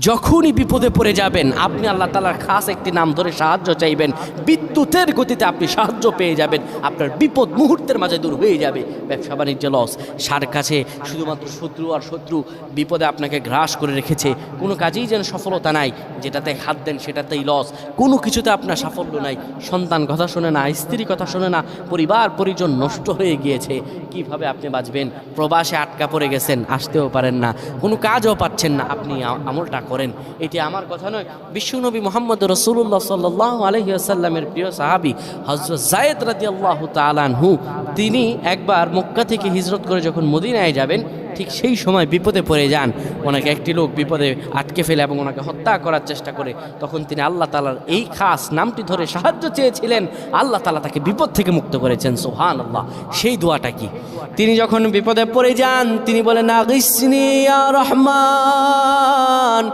যখনই বিপদে পড়ে যাবেন আপনি আল্লাহ তাআলার খাস একটি নাম ধরে সাহায্য চাইবেন, বিদ্যুতের গতিতে আপনি সাহায্য পেয়ে যাবেন, আপনার বিপদ মুহূর্তের মাঝে দূর হয়ে যাবে। ব্যবসা বাণিজ্য লস, সার কাছে শুধুমাত্র শত্রু আর শত্রু বিপদে আপনাকে গ্রাস করে রেখেছে, কোনো কাজেই যেন সফলতা নাই, যেটাতে হাত দেন সেটাতেই লস, কোনো কিছুতে আপনার সাফল্য নাই, সন্তান কথা শোনে না, স্ত্রী কথা শোনে না, পরিবার পরিজন নষ্ট হয়ে গিয়েছে, কিভাবে আপনি বাঁচবেন? প্রবাসে আটকা পড়ে গেছেন, আসতেও পারেন না, কোনো কাজও পাচ্ছেন না, আপনি আমলটা করেন। এটি আমার কথা নয়, বিশ্বনবী মুহাম্মদ রাসূলুল্লাহ সাল্লাল্লাহু আলাইহি ওয়াসাল্লামের প্রিয় সাহাবী হযরত যায়েদ রাদিয়াল্লাহু তাআলা আনহু, তিনি একবার মক্কা থেকে হিজরত করে যখন মদিনায় যাবেন, ঠিক সেই সময় বিপদে পড়ে যান। ওনাকে একটি লোক বিপদে আটকে ফেলে এবং ওনাকে হত্যা করার চেষ্টা করে। তখন তিনি আল্লাহ তাআলার এই খাস নামটি ধরে সাহায্য চেয়েছিলেন, আল্লাহ তাআলা তাকে বিপদ থেকে মুক্ত করেছেন। সুবহানাল্লাহ। সেই দোয়াটা কি? তিনি যখন বিপদে পড়ে যান তিনি বলেন, আগিসনি ইয়া রহমান।